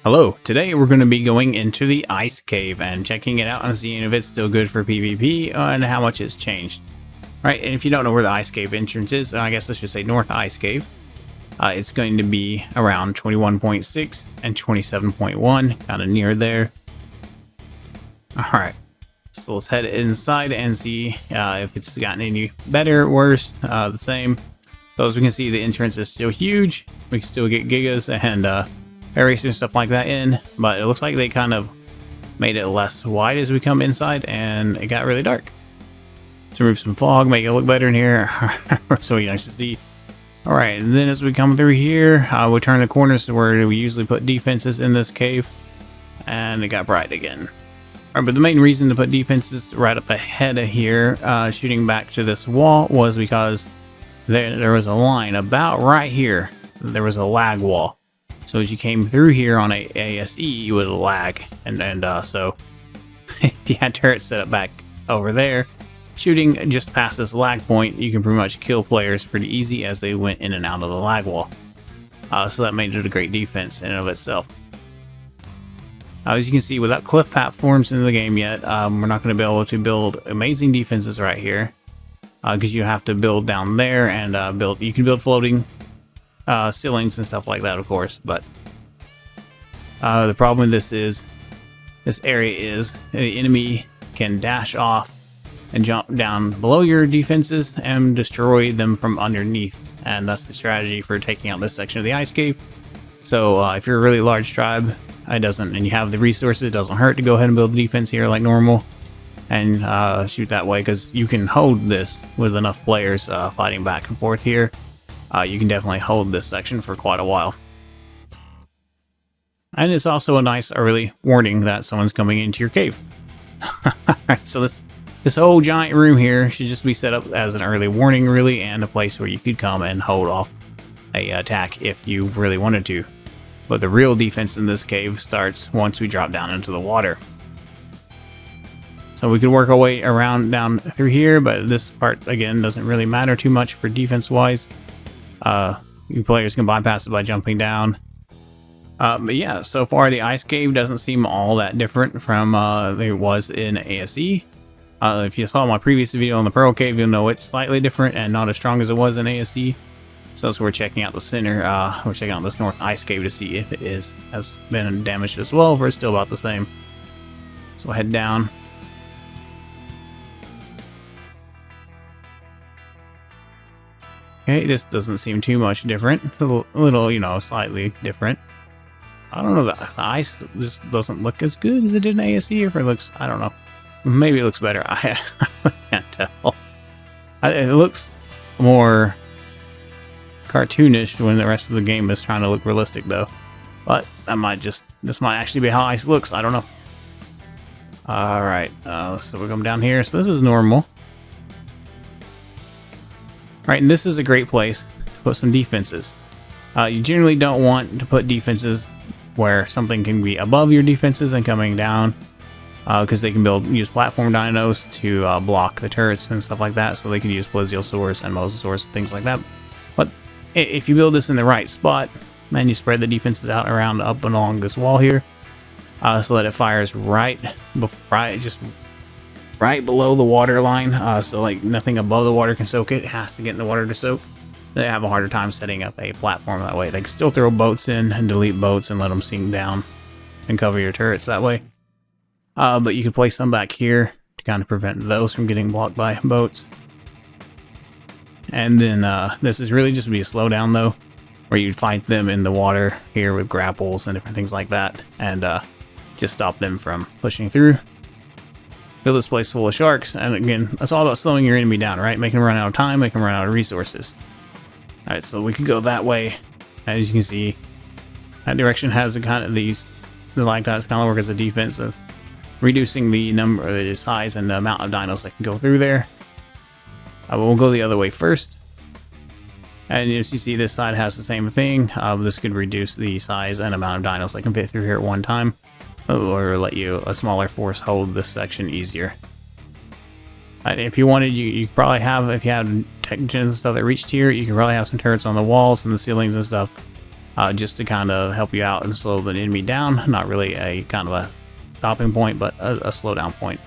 Hello, today we're going to be going into the ice cave and checking it out and seeing if it's still good for PvP and how much it's changed. Alright, and if you don't know where the ice cave entrance is, I guess let's just say North Ice Cave. It's going to be around 21.6 and 27.1, kind of near there. Alright, so let's head inside and see if it's gotten any better, worse, the same. So as we can see, the entrance is still huge. We can still get gigas and erasers and stuff like that in, but it looks like they kind of made it less wide as we come inside, and it got really dark. Let's remove some fog, make it look better in here. So nice to see. Alright, and then as we come through here, we turn the corners to where we usually put defenses in this cave, and it got bright again. Alright, but the main reason to put defenses right up ahead of here, shooting back to this wall, was because there was a line about right here. There was a lag wall. So as you came through here on a ASE, you would lag, and so if you had turrets set up back over there, shooting just past this lag point, you can pretty much kill players pretty easy as they went in and out of the lag wall. So that made it a great defense in and of itself. As you can see, without cliff platforms in the game yet, we're not going to be able to build amazing defenses right here, because you have to build down there and you can build floating ceilings and stuff like that, of course, but the problem with this area is the enemy can dash off and jump down below your defenses and destroy them from underneath, and that's the strategy for taking out this section of the ice cave. So if you're a really large tribe, and you have the resources, it doesn't hurt to go ahead and build a defense here like normal and shoot that way, because you can hold this with enough players fighting back and forth here. You can definitely hold this section for quite a while. And it's also a nice early warning that someone's coming into your cave. Alright, so this whole giant room here should just be set up as an early warning, really, and a place where you could come and hold off a attack if you really wanted to. But the real defense in this cave starts once we drop down into the water. So we could work our way around down through here, but this part, again, doesn't really matter too much for defense-wise. You players can bypass it by jumping down. But yeah, so far the ice cave doesn't seem all that different from it was in ASE. If you saw my previous video on the Pearl Cave, you'll know it's slightly different and not as strong as it was in ASE. So we're checking out the center, we're checking out this North Ice Cave to see if it has been damaged as well, or it's still about the same. So we'll head down. Okay, this doesn't seem too much different. It's a little, you know, slightly different. I don't know, the ice just doesn't look as good as it did in ASE, or if it looks, I don't know. Maybe it looks better. I can't tell. It looks more cartoonish when the rest of the game is trying to look realistic, though. But this might actually be how ice looks. I don't know. Alright, so we're going down here. So this is normal. Right, and this is a great place to put some defenses. You generally don't want to put defenses where something can be above your defenses and coming down, because they can use platform dinos to block the turrets and stuff like that, so they can use plesiosaurs and mosasaurs, things like that. But if you build this in the right spot, and you spread the defenses out around up and along this wall here, so that it fires right below the water line, so like nothing above the water can soak it. It has to get in the water to soak. They have a harder time setting up a platform that way. They can still throw boats in and delete boats and let them sink down and cover your turrets that way. But you can place some back here to kind of prevent those from getting blocked by boats. And then this is really just be a slowdown, though, where you'd fight them in the water here with grapples and different things like that, and just stop them from pushing through. Fill this place full of sharks, and again, that's all about slowing your enemy down, right? Making them run out of time, making them run out of resources. Alright, so we could go that way. As you can see, that direction has the lactites kind of work as a defense of reducing the the size and the amount of dinos that can go through there. But we'll go the other way first. And as you see, this side has the same thing. This could reduce the size and amount of dinos that can fit through here at one time, or let a smaller force hold this section easier. If you wanted, you could probably have, if you had tech gens and stuff that reached here, you could probably have some turrets on the walls and the ceilings and stuff just to kind of help you out and slow the enemy down. Not really a kind of a stopping point, but a slowdown point.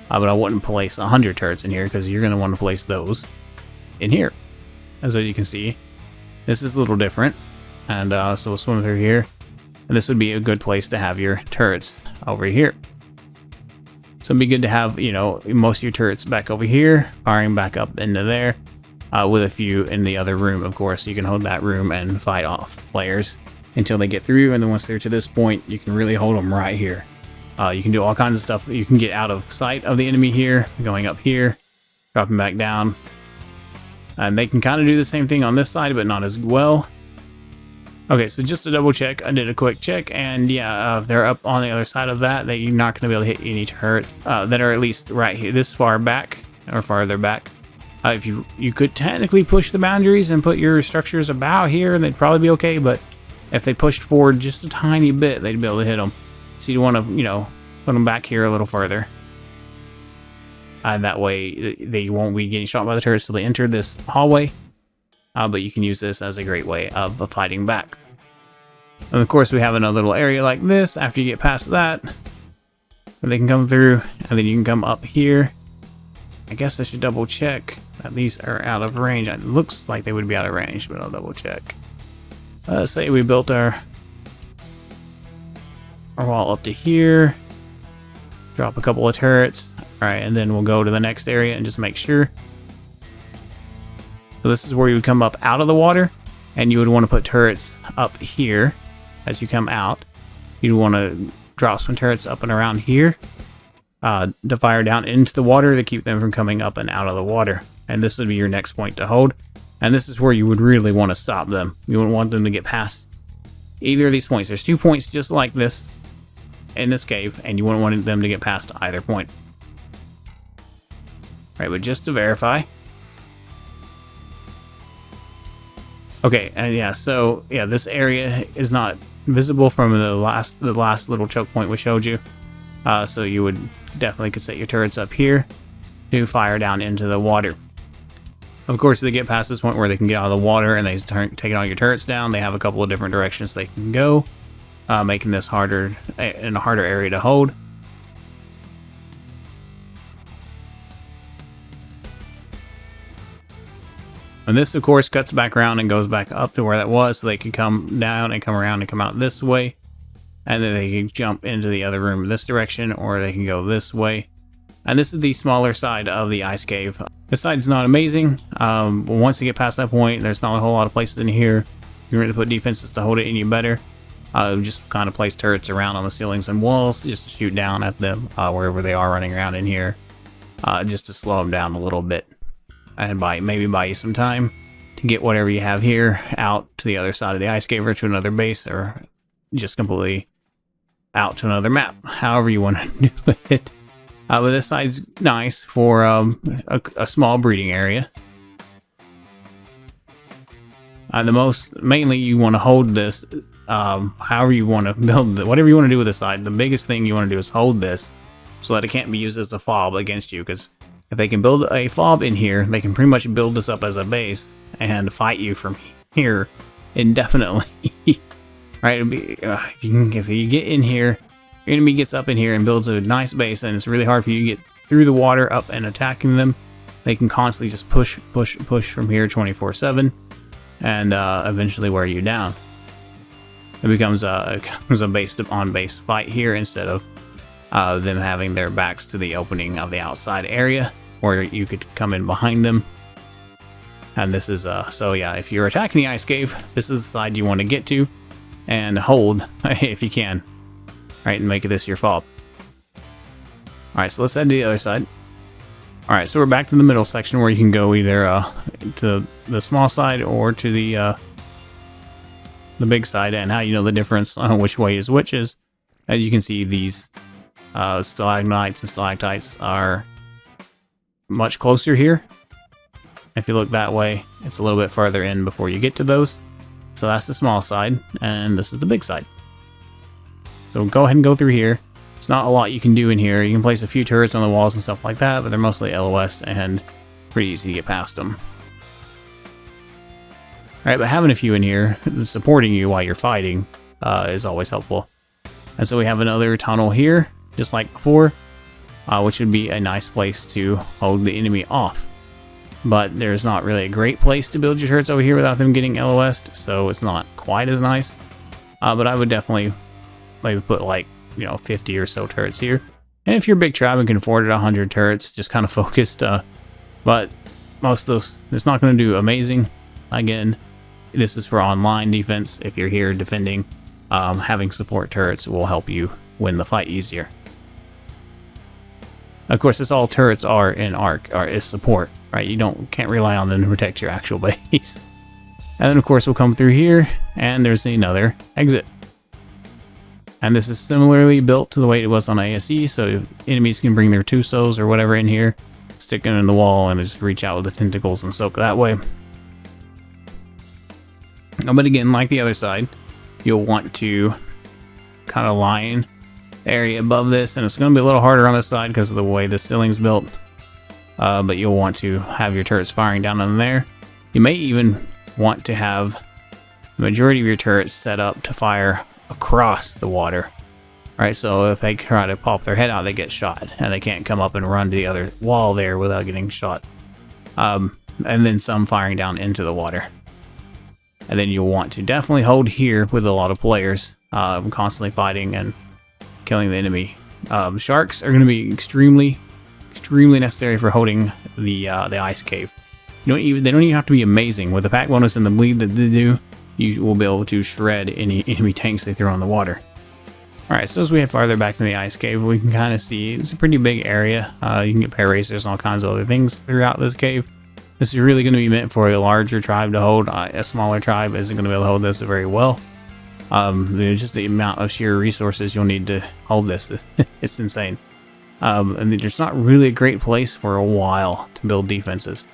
But I wouldn't place 100 turrets in here because you're going to want to place those in here. As you can see, this is a little different. And so we'll swim through here. And this would be a good place to have your turrets over here. So it'd be good to have, you know, most of your turrets back over here, firing back up into there, with a few in the other room, of course. You can hold that room and fight off players until they get through. And then once they're to this point, you can really hold them right here. You can do all kinds of stuff. You can get out of sight of the enemy here, going up here, dropping back down. And they can kind of do the same thing on this side, but not as well. Okay, so just to double check, I did a quick check, and yeah, if they're up on the other side of that, you're not going to be able to hit any turrets that are at least right here, this far back, or farther back. If you could technically push the boundaries and put your structures about here, and they'd probably be okay, but if they pushed forward just a tiny bit, they'd be able to hit them. So you want to, you know, put them back here a little further. And that way they won't be getting shot by the turrets till they enter this hallway. But you can use this as a great way of fighting back. And of course we have another little area like this after you get past that. Where they can come through, and then you can come up here. I guess I should double check that these are out of range. It looks like they would be out of range, but I'll double check. Let's say we built our wall up to here. Drop a couple of turrets. Alright, and then we'll go to the next area and just make sure. So this is where you would come up out of the water, and you would want to put turrets up here as you come out. You'd want to drop some turrets up and around here to fire down into the water to keep them from coming up and out of the water. And this would be your next point to hold. And this is where you would really want to stop them. You wouldn't want them to get past either of these points. There's 2 points just like this in this cave, and you wouldn't want them to get past either point. Right, but just to verify. Okay, and yeah, so yeah, this area is not visible from the last little choke point we showed you. So you would definitely could set your turrets up here to fire down into the water. Of course, if they get past this point where they can get out of the water and they start taking all your turrets down, they have a couple of different directions they can go, making this harder in a harder area to hold. And this, of course, cuts back around and goes back up to where that was, so they can come down and come around and come out this way. And then they can jump into the other room this direction, or they can go this way. And this is the smaller side of the ice cave. This side's not amazing. Once you get past that point, there's not a whole lot of places in here. You really put defenses to hold it any better. Just kind of place turrets around on the ceilings and walls, just to shoot down at them wherever they are running around in here, just to slow them down a little bit. And maybe buy you some time to get whatever you have here out to the other side of the ice cave or to another base, or just completely out to another map, however you want to do it. But this side's nice for a small breeding area. Mainly you want to hold this, however you want to build it, whatever you want to do with this side. The biggest thing you want to do is hold this so that it can't be used as a fob against you, because if they can build a fob in here, they can pretty much build this up as a base and fight you from here indefinitely. Right? If you get in here, your enemy gets up in here and builds a nice base, and it's really hard for you to get through the water up and attacking them. They can constantly just push from here 24/7, and eventually wear you down. It becomes a base-on-base fight here instead of them having their backs to the opening of the outside area, where you could come in behind them. And this is so yeah, if you're attacking the ice cave, this is the side you want to get to and hold if you can, right, and make this your fob. Alright, so let's head to the other side. Alright, so we're back to the middle section where you can go either to the small side or to the big side. And how you know the difference on which way is which is, as you can see, these stalagmites and stalactites are much closer here. If you look that way, it's a little bit farther in before you get to those. So that's the small side, and this is the big side. So go ahead and go through here. It's not a lot you can do in here. You can place a few turrets on the walls and stuff like that, but they're mostly LOS and pretty easy to get past them. right? But having a few in here supporting you while you're fighting is always helpful. And so we have another tunnel here, just like before, which would be a nice place to hold the enemy off. But there's not really a great place to build your turrets over here without them getting LOS'd, so it's not quite as nice. But I would definitely maybe put like, 50 or so turrets here. And if you're a big tribe and can afford it, 100 turrets, just kind of focused. But most of those, it's not going to do amazing. Again, this is for online defense. If you're here defending, having support turrets will help you win the fight easier. Of course, this all turrets are in Ark, is support, right? You can't rely on them to protect your actual base. And then of course we'll come through here, and there's another exit. And this is similarly built to the way it was on ASE, so enemies can bring their Tusos or whatever in here, stick them in the wall, and just reach out with the tentacles and soak that way. But again, like the other side, you'll want to kind of line the area above this, and it's going to be a little harder on this side because of the way the ceiling's built. But you'll want to have your turrets firing down on there. You may even want to have the majority of your turrets set up to fire across the water. Right, so if they try to pop their head out, they get shot, and they can't come up and run to the other wall there without getting shot. And then some firing down into the water. And then you'll want to definitely hold here with a lot of players, constantly fighting and killing the enemy. Sharks are going to be extremely necessary for holding the ice cave. They don't even have to be amazing. With the pack bonus and the bleed that they do, you will be able to shred any enemy tanks they throw in the water. Alright, so as we head farther back to the ice cave, we can kind of see it's a pretty big area. You can get paracers and all kinds of other things throughout this cave. This is really going to be meant for a larger tribe to hold. A smaller tribe isn't going to be able to hold this very well. Just the amount of sheer resources you'll need to hold this, it's insane. And there's not really a great place for a while to build defenses.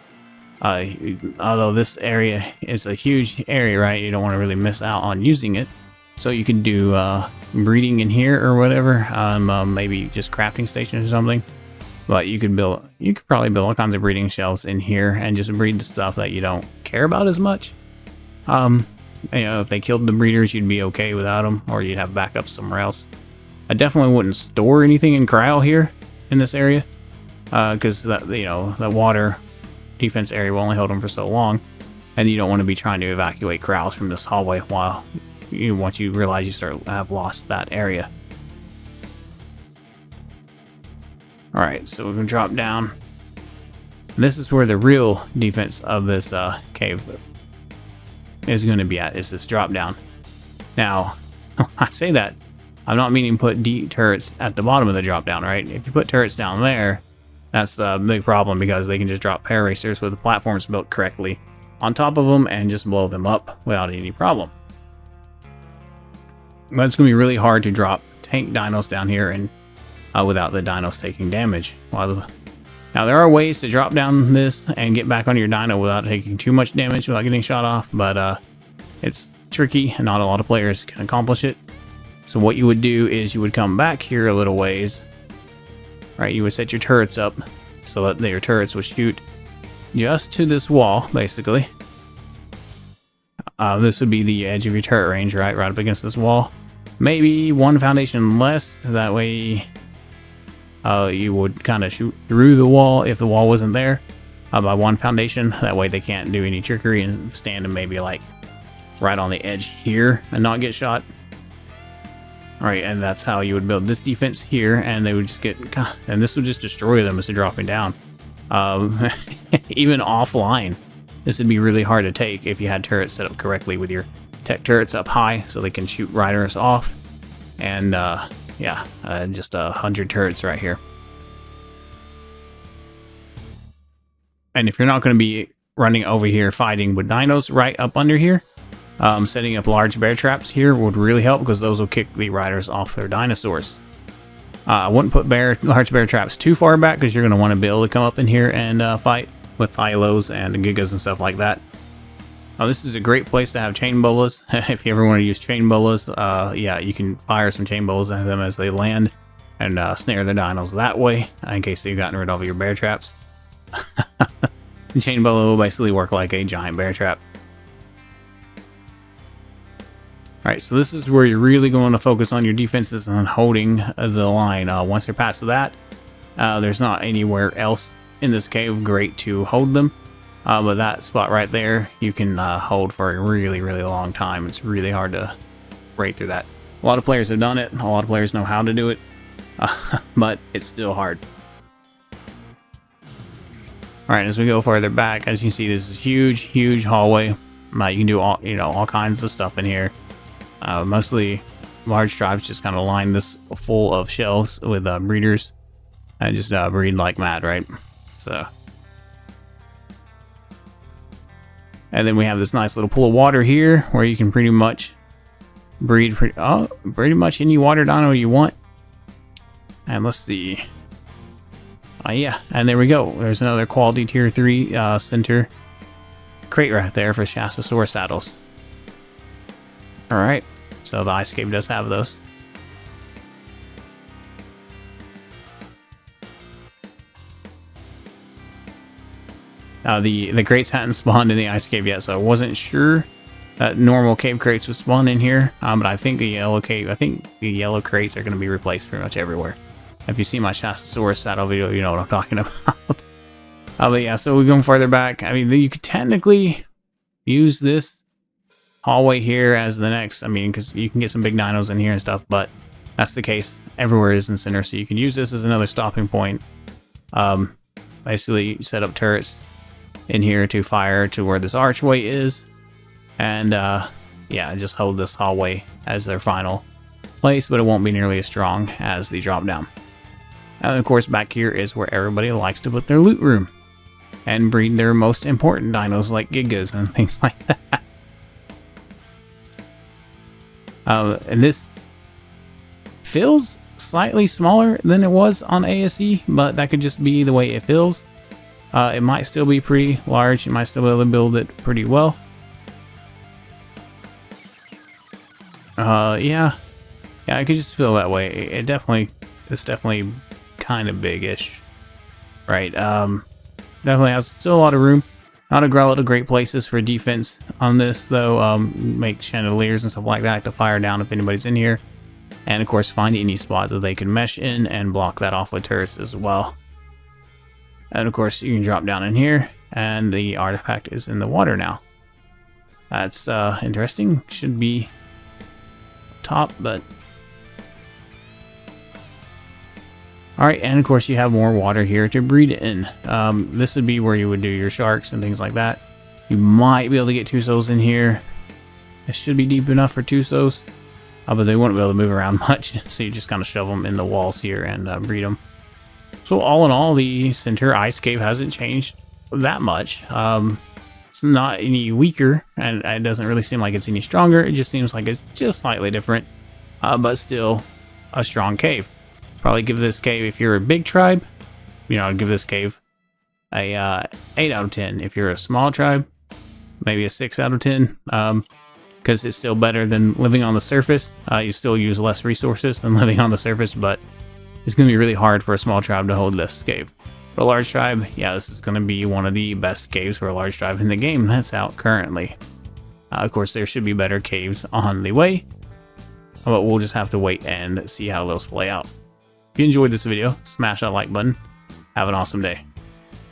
Although this area is a huge area, right? You don't want to really miss out on using it. So you can do breeding in here or whatever. Maybe just crafting stations or something. But you could probably build all kinds of breeding shelves in here and just breed the stuff that you don't care about as much. If they killed the breeders, you'd be okay without them, or you'd have backups somewhere else. I definitely wouldn't store anything in corral here in this area, because the water defense area will only hold them for so long, and you don't want to be trying to evacuate corrals from this hallway once you realize you have lost that area. Alright, so we're going to drop down. And this is where the real defense of this cave is going to be at, is this drop down. Now, I say that, I'm not meaning put deep turrets at the bottom of the drop down, right? If you put turrets down there, that's the big problem, because they can just drop paracers with the platforms built correctly on top of them and just blow them up without any problem. But it's going to be really hard to drop tank dinos down here and without the dinos taking damage. Now there are ways to drop down this and get back on your dino without taking too much damage, without getting shot off, but it's tricky and not a lot of players can accomplish it. So what you would do is you would come back here a little ways, right? You would set your turrets up so that your turrets would shoot just to this wall, basically. This would be the edge of your turret range, right up against this wall. Maybe one foundation less, that way you would kind of shoot through the wall if the wall wasn't there by one foundation. That way they can't do any trickery and stand maybe like right on the edge here and not get shot. Alright, and that's how you would build this defense here, and they would just get, and this would just destroy them as they're dropping down. Even offline, this would be really hard to take if you had turrets set up correctly with your tech turrets up high so they can shoot riders off. And just 100 turrets right here. And if you're not going to be running over here fighting with dinos right up under here, setting up large bear traps here would really help, because those will kick the riders off their dinosaurs. I wouldn't put large bear traps too far back, because you're going to want to be able to come up in here and fight with Thylos and Gigas and stuff like that. This is a great place to have chain bolas. If you ever want to use chain bolas, you can fire some chain bolas at them as they land and snare the dinos that way, in case they've gotten rid of your bear traps. The chain bola will basically work like a giant bear trap. Alright, so this is where you're really going to focus on your defenses and holding the line. Once they're past that, there's not anywhere else in this cave great to hold them. But that spot right there, you can hold for a really, really long time. It's really hard to break through that. A lot of players have done it. A lot of players know how to do it. But it's still hard. Alright, as we go farther back, as you can see, this is a huge, huge hallway. You can do all kinds of stuff in here. Mostly large tribes just kind of line this full of shells with breeders and just breed like mad, right? So, and then we have this nice little pool of water here where you can pretty much breed pretty much any water dino you want. And let's see. Yeah, and there we go. There's another quality tier 3 center crate right there for Shastasaurus saddles. Alright, so the ice cave does have those. The crates hadn't spawned in the ice cave yet, so I wasn't sure that normal cave crates would spawn in here. But I think the yellow crates are going to be replaced pretty much everywhere. If you see my Shastasaurus saddle video, you know what I'm talking about. But yeah, so we're going further back. I mean, you could technically use this hallway here as the next. I mean, because you can get some big dinos in here and stuff, but that's the case. Everywhere is in center, so you can use this as another stopping point. Basically, set up turrets in here to fire to where this archway is. And yeah, just hold this hallway as their final place, but it won't be nearly as strong as the drop down. And of course, back here is where everybody likes to put their loot room and breed their most important dinos like Gigas and things like that. And this feels slightly smaller than it was on ASE, but that could just be the way it feels. It might still be pretty large. You might still be able to build it pretty well. Yeah, I could just feel that way. It's definitely kind of big-ish, right? Definitely has still a lot of room. Not a lot of great places for defense on this, though. Make chandeliers and stuff like that to fire down if anybody's in here. And of course, find any spot that they can mesh in and block that off with turrets as well. And of course, you can drop down in here, and the artifact is in the water now. That's interesting. Should be top, but alright, and of course you have more water here to breed in. This would be where you would do your sharks and things like that. You might be able to get Tusos in here. It should be deep enough for Tusos, but they won't be able to move around much, so you just kind of shove them in the walls here and breed them. So all in all, the center ice cave hasn't changed that much. It's not any weaker, and it doesn't really seem like it's any stronger. It just seems like it's just slightly different, but still a strong cave. Probably give this cave, if you're a big tribe, I'd give this cave a 8 out of 10. If you're a small tribe, maybe a 6 out of 10, because it's still better than living on the surface. You still use less resources than living on the surface, but it's going to be really hard for a small tribe to hold this cave. For a large tribe, yeah, this is going to be one of the best caves for a large tribe in the game that's out currently. Of course, there should be better caves on the way, but we'll just have to wait and see how those play out. If you enjoyed this video, smash that like button. Have an awesome day.